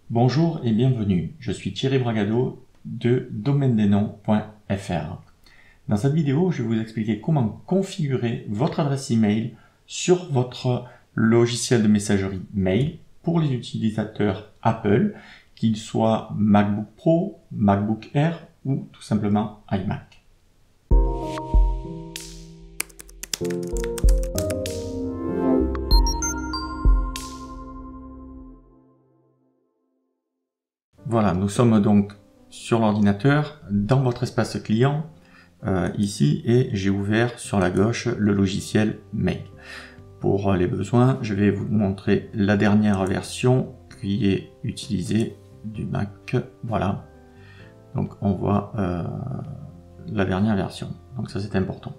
Bonjour et bienvenue, je suis Thierry Bragado de domaine-des-noms.fr. Dans cette vidéo, je vais vous expliquer comment configurer votre adresse email sur votre logiciel de messagerie mail pour les utilisateurs Apple, qu'ils soient MacBook Pro, MacBook Air ou tout simplement iMac. Voilà, nous sommes donc sur l'ordinateur, dans votre espace client, ici, et j'ai ouvert sur la gauche le logiciel Mail. Pour les besoins, je vais vous montrer la dernière version qui est utilisée du Mac. Voilà, donc on voit la dernière version, donc ça c'est important.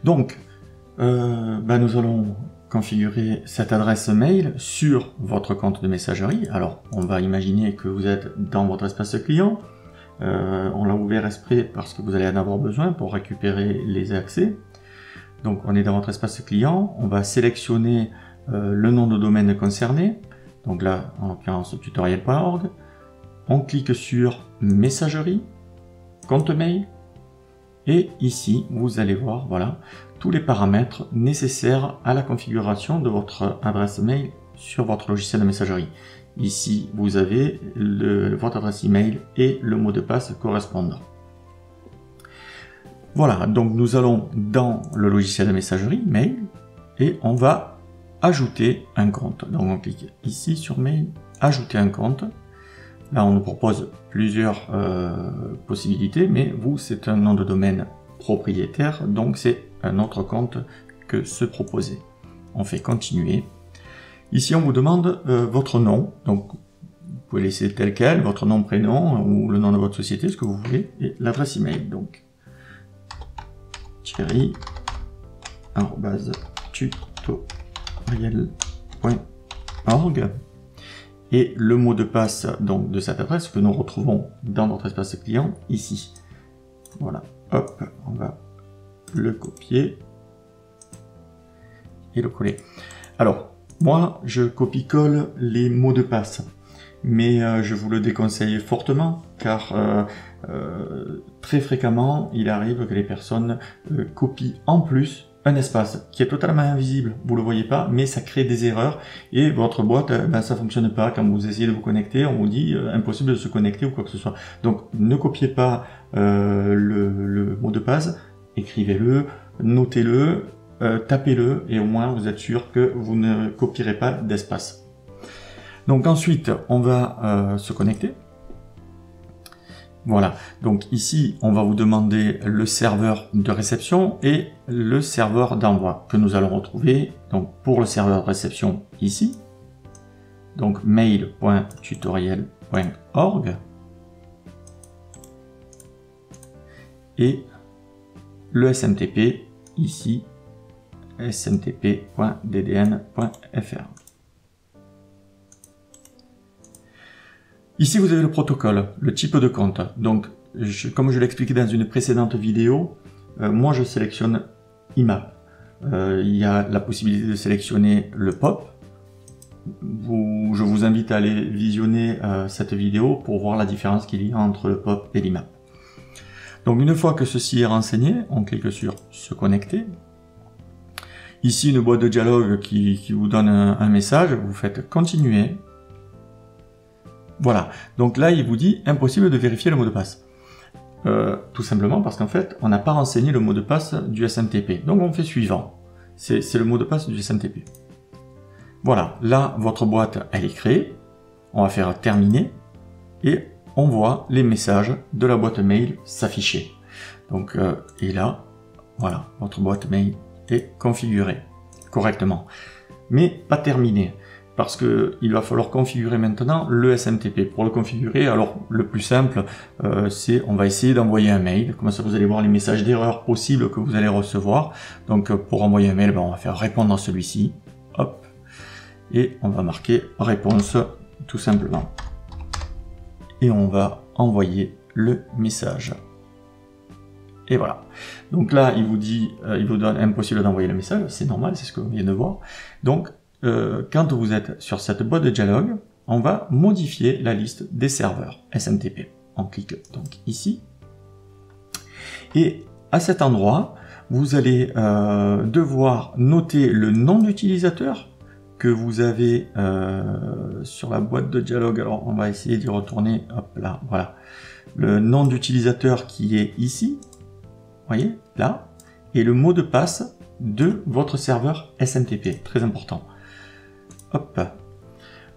Donc, nous allons configurer cette adresse mail sur votre compte de messagerie. Alors, on va imaginer que vous êtes dans votre espace client. On l'a ouvert exprès parce que vous allez en avoir besoin pour récupérer les accès. Donc, on est dans votre espace client. On va sélectionner le nom de domaine concerné. Donc là, en l'occurrence, tutoriel.org. On clique sur messagerie, compte mail. Et ici, vous allez voir, voilà, tous les paramètres nécessaires à la configuration de votre adresse mail sur votre logiciel de messagerie. Ici, vous avez votre adresse email et le mot de passe correspondant. Voilà, donc nous allons dans le logiciel de messagerie mail et on va ajouter un compte. Donc on clique ici sur mail, ajouter un compte. Là, on nous propose plusieurs possibilités, mais vous, c'est un nom de domaine propriétaire, donc c'est un autre compte que se proposer. On fait continuer. Ici, on vous demande votre nom, donc vous pouvez laisser tel quel, votre nom, prénom, ou le nom de votre société, ce que vous voulez, et l'adresse email, donc thierry@tutoriel.org. Et le mot de passe donc de cette adresse que nous retrouvons dans notre espace client ici. Voilà, hop, on va le copier et le coller. Alors, moi, je copie-colle les mots de passe, mais je vous le déconseille fortement car très fréquemment, il arrive que les personnes copient en plus un espace qui est totalement invisible, vous le voyez pas, mais ça crée des erreurs et votre boîte, ça fonctionne pas. Quand vous essayez de vous connecter, on vous dit impossible de se connecter ou quoi que ce soit. Donc ne copiez pas le mot de passe, écrivez-le, notez-le, tapez-le et au moins vous êtes sûr que vous ne copierez pas d'espace. Donc ensuite, on va se connecter. Voilà, donc ici, on va vous demander le serveur de réception et le serveur d'envoi que nous allons retrouver donc pour le serveur de réception ici, donc mail.tutoriel.org et le SMTP ici, smtp.ddn.fr. Ici, vous avez le protocole, le type de compte. Donc, comme je l'ai expliqué dans une précédente vidéo, moi je sélectionne IMAP. Il y a la possibilité de sélectionner le POP. Je vous invite à aller visionner cette vidéo pour voir la différence qu'il y a entre le POP et l'IMAP. Donc, une fois que ceci est renseigné, on clique sur « Se connecter ». Ici, une boîte de dialogue qui vous donne un message, vous faites « Continuer ». Voilà, donc là il vous dit impossible de vérifier le mot de passe. Tout simplement parce qu'en fait on n'a pas renseigné le mot de passe du SMTP. Donc on fait suivant, c'est le mot de passe du SMTP. Voilà, là votre boîte elle est créée, on va faire terminer et on voit les messages de la boîte mail s'afficher. Donc et là, voilà, votre boîte mail est configurée correctement, mais pas terminée. Parce qu'il va falloir configurer maintenant le SMTP. Pour le configurer, alors le plus simple, c'est on va essayer d'envoyer un mail. Comme ça, vous allez voir les messages d'erreur possibles que vous allez recevoir. Donc pour envoyer un mail, on va faire répondre à celui-ci. Hop. Et on va marquer réponse tout simplement. Et on va envoyer le message. Et voilà. Donc là, il vous dit, il vous donne impossible d'envoyer le message. C'est normal, c'est ce que vous venez de voir. Donc, quand vous êtes sur cette boîte de dialogue, on va modifier la liste des serveurs SMTP. On clique donc ici. Et à cet endroit, vous allez devoir noter le nom d'utilisateur que vous avez sur la boîte de dialogue. Alors, on va essayer d'y retourner. Hop là, voilà. Le nom d'utilisateur qui est ici. Vous voyez, là. Et le mot de passe de votre serveur SMTP. Très important. Hop.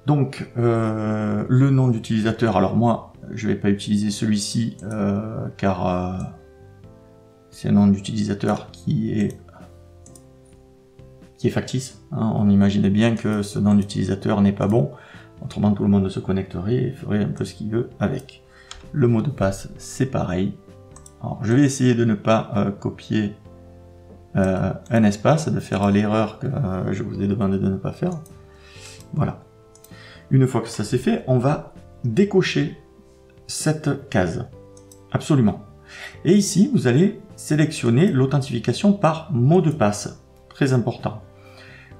Donc, le nom d'utilisateur. Alors, moi, je ne vais pas utiliser celui-ci car c'est un nom d'utilisateur qui est factice. Hein. On imagine bien que ce nom d'utilisateur n'est pas bon. Autrement, tout le monde se connecterait et ferait un peu ce qu'il veut avec. Le mot de passe, c'est pareil. Alors, je vais essayer de ne pas copier un espace, de faire l'erreur que je vous ai demandé de ne pas faire. Voilà. Une fois que ça c'est fait, on va décocher cette case. Absolument. Et ici, vous allez sélectionner l'authentification par mot de passe. Très important.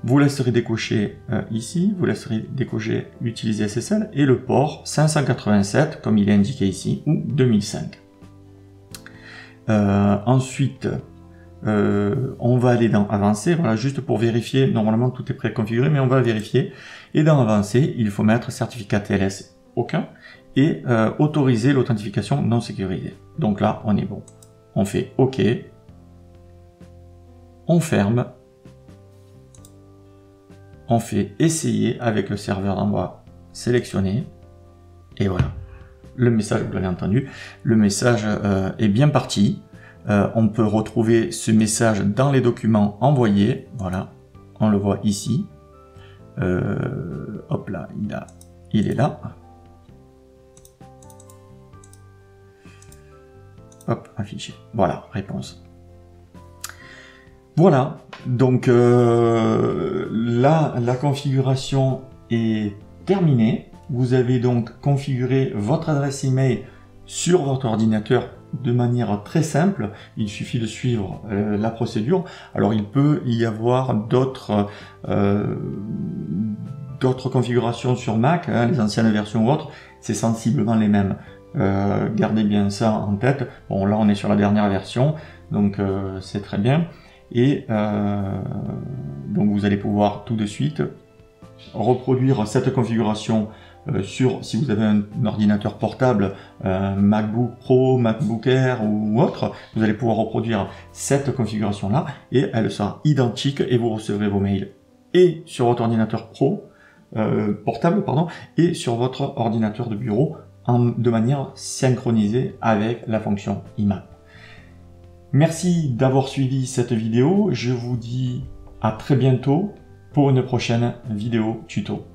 Vous laisserez décocher ici, vous laisserez décocher utiliser SSL et le port 587 comme il est indiqué ici ou 2005. Ensuite, on va aller dans avancer, voilà, juste pour vérifier. Normalement tout est préconfiguré, mais on va vérifier. Et dans avancer, il faut mettre certificat TLS aucun et autoriser l'authentification non sécurisée. Donc là, on est bon. On fait OK, on ferme. On fait essayer avec le serveur d'envoi sélectionné. Et voilà. Le message, vous l'avez entendu, le message est bien parti. On peut retrouver ce message dans les documents envoyés. Voilà. On le voit ici. Hop là, il est là. Hop, affiché. Voilà, réponse. Voilà, donc là, la configuration est terminée. Vous avez donc configuré votre adresse email sur votre ordinateur de manière très simple. Il suffit de suivre la procédure. Alors, il peut y avoir d'autres configurations sur Mac, hein, les anciennes versions ou autres, c'est sensiblement les mêmes. Gardez bien ça en tête. Bon, là, on est sur la dernière version, donc c'est très bien. Et donc vous allez pouvoir tout de suite reproduire cette configuration si vous avez un ordinateur portable, MacBook Pro, MacBook Air ou autre, vous allez pouvoir reproduire cette configuration là et elle sera identique et vous recevrez vos mails et sur votre ordinateur portable et sur votre ordinateur de bureau de manière synchronisée avec la fonction IMAP. Merci d'avoir suivi cette vidéo. Je vous dis à très bientôt pour une prochaine vidéo tuto.